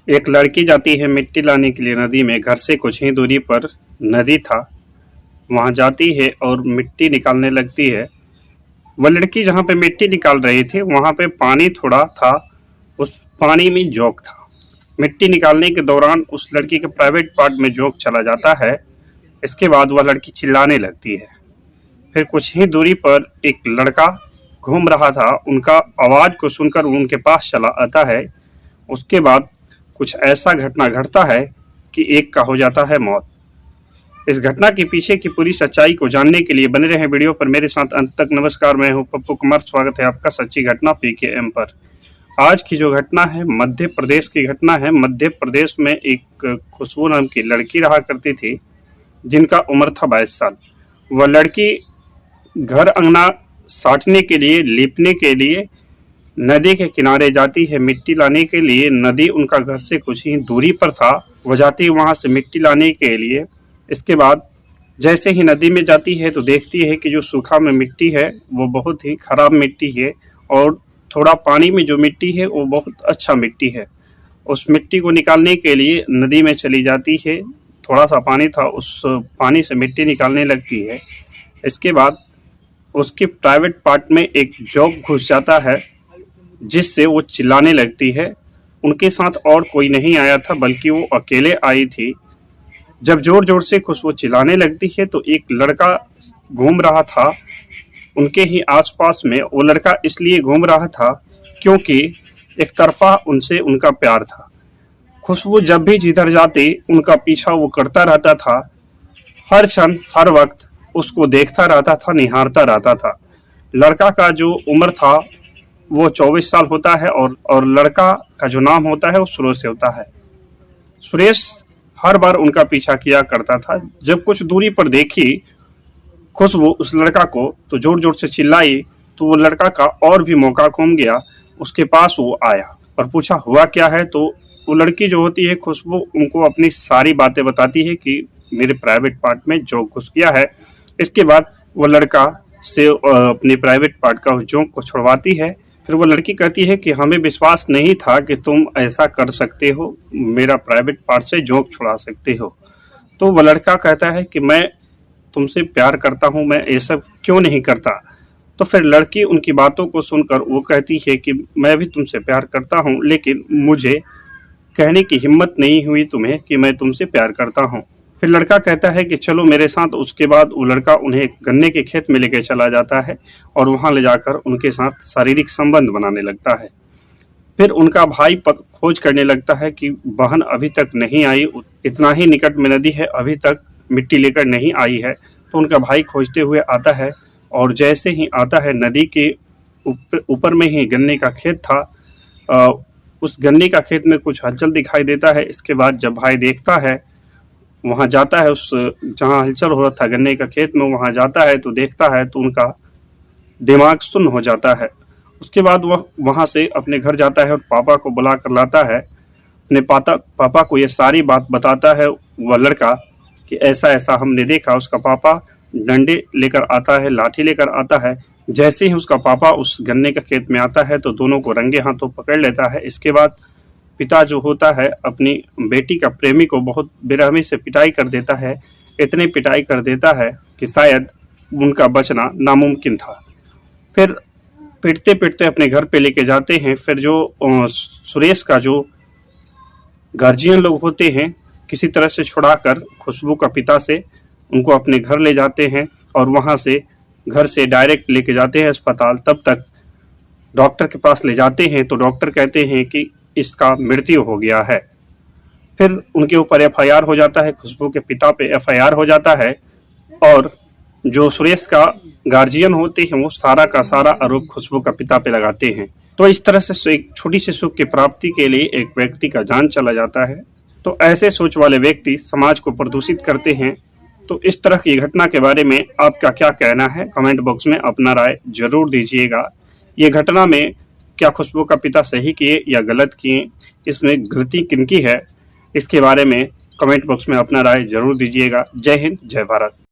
एक लड़की जाती है मिट्टी लाने के लिए नदी में। घर से कुछ ही दूरी पर नदी था। वहाँ जाती है और मिट्टी निकालने लगती है। वह लड़की जहाँ पे मिट्टी निकाल रही थी वहाँ पे पानी थोड़ा था। उस पानी में जोक था। मिट्टी निकालने के दौरान उस लड़की के प्राइवेट पार्ट में जोक चला जाता है। इसके बाद वह लड़की चिल्लाने लगती है। फिर कुछ ही दूरी पर एक लड़का घूम रहा था। उनका आवाज़ को सुनकर वो उनके पास चला आता है। उसके बाद कुछ ऐसा घटना घटता है कि एक का हो जाता है मौत। इस घटना के पीछे की पूरी सच्चाई को जानने के लिए बने रहे वीडियो पर मेरे साथ अंत तक। नमस्कार, मैं हूं पप्पू कुमार। स्वागत है आपका सच्ची घटना PKM पर। आज की जो घटना है मध्य प्रदेश की घटना है। मध्य प्रदेश में एक खुशबू नाम की लड़की रहा करती थी जिनका उम्र था 22 साल। वह लड़की घर अंगना साटने के लिए, लीपने के लिए नदी के किनारे जाती है मिट्टी लाने के लिए। नदी उनका घर से कुछ ही दूरी पर था। वह जाती है वहाँ से मिट्टी लाने के लिए। इसके बाद जैसे ही नदी में जाती है तो देखती है कि जो सूखा में मिट्टी है वो बहुत ही खराब मिट्टी है और थोड़ा पानी में जो मिट्टी है वो बहुत अच्छा मिट्टी है। उस मिट्टी को निकालने के लिए नदी में चली जाती है। थोड़ा सा पानी था, उस पानी से मिट्टी निकालने लगती है। इसके बाद उसके प्राइवेट पार्ट में एक जोक घुस जाता है जिससे वो चिल्लाने लगती है। उनके साथ और कोई नहीं आया था बल्कि वो अकेले आई थी। जब जोर जोर से खुशबू चिल्लाने लगती है तो एक लड़का घूम रहा था उनके ही आसपास में। वो लड़का इसलिए घूम रहा था क्योंकि एक तरफा उनसे उनका प्यार था। खुशबू जब भी जिधर जाती उनका पीछा वो करता रहता था। हर क्षण हर वक्त उसको देखता रहता था, निहारता रहता था। लड़का का जो उम्र था वो 24 साल होता है और लड़का का जो नाम होता है वो सुरेश होता है। सुरेश हर बार उनका पीछा किया करता था। जब कुछ दूरी पर देखी खुशबू उस लड़का को तो जोर जोर से चिल्लाई तो वो लड़का का और भी मौका घूम गया। उसके पास वो आया और पूछा हुआ क्या है। तो वो लड़की जो होती है खुशबू उनको अपनी सारी बातें बताती है कि मेरे प्राइवेट पार्ट में जोक घुस गया है। इसके बाद वो लड़का से अपने प्राइवेट पार्ट का जोक को छुड़वाती है। फिर वो लड़की कहती है कि हमें विश्वास नहीं था कि तुम ऐसा कर सकते हो, मेरा प्राइवेट पार्ट से जोक छुड़ा सकते हो। तो वो लड़का कहता है कि मैं तुमसे प्यार करता हूँ, मैं ये सब क्यों नहीं करता। तो फिर लड़की उनकी बातों को सुनकर वो कहती है कि मैं भी तुमसे प्यार करता हूँ लेकिन मुझे कहने की हिम्मत नहीं हुई तुम्हें कि मैं तुमसे प्यार करता हूँ। फिर लड़का कहता है कि चलो मेरे साथ। उसके बाद वो लड़का उन्हें गन्ने के खेत में लेकर चला जाता है और वहाँ ले जाकर उनके साथ शारीरिक संबंध बनाने लगता है। फिर उनका भाई खोज करने लगता है कि बहन अभी तक नहीं आई, इतना ही निकट में नदी है, अभी तक मिट्टी लेकर नहीं आई है। तो उनका भाई खोजते हुए आता है और जैसे ही आता है नदी के ऊपर में ही गन्ने का खेत था। उस गन्ने का खेत में कुछ हलचल दिखाई देता है। इसके बाद जब भाई देखता है, वहाँ जाता है, उस जहाँ हलचल हो रहा था गन्ने का खेत में वहाँ जाता है तो देखता है तो उनका दिमाग सुन्न हो जाता है। उसके बाद वह वहाँ से अपने घर जाता है और पापा को बुला कर लाता है। अपने पापा को ये सारी बात बताता है वह लड़का कि ऐसा ऐसा हमने देखा। उसका पापा डंडे लेकर आता है, लाठी लेकर आता है। जैसे ही उसका पापा उस गन्ने के खेत में आता है तो दोनों को रंगे हाथों पकड़ लेता है। इसके बाद पिता जो होता है अपनी बेटी का प्रेमी को बहुत बेरहमी से पिटाई कर देता है। इतने पिटाई कर देता है कि शायद उनका बचना नामुमकिन था। फिर पिटते पिटते अपने घर पे लेके जाते हैं। फिर जो सुरेश का जो गार्जियन लोग होते हैं किसी तरह से छुड़ाकर खुशबू का पिता से उनको अपने घर ले जाते हैं और वहाँ से घर से डायरेक्ट लेके जाते हैं अस्पताल। तब तक डॉक्टर के पास ले जाते हैं तो डॉक्टर कहते हैं कि इसका मृत्यु हो गया है। फिर उनके ऊपर FIR हो जाता है, खुशबू के पिता पे FIR हो जाता है और जो सुरेश का गार्जियन होते हैं वो सारा का सारा आरोप खुशबू का पिता पे लगाते हैं। तो इस तरह से एक छोटी सी सुख की प्राप्ति के लिए एक व्यक्ति का जान चला जाता है। तो ऐसे सोच वाले व्यक्ति समाज को प्रदूषित करते हैं। तो इस तरह की घटना के बारे में आपका क्या कहना है, कमेंट बॉक्स में अपना राय जरूर दीजिएगा। ये घटना में क्या खुशबू का पिता सही किए या गलत किए, इसमें गलती किनकी है, इसके बारे में कमेंट बॉक्स में अपना राय जरूर दीजिएगा। जय हिंद, जय भारत।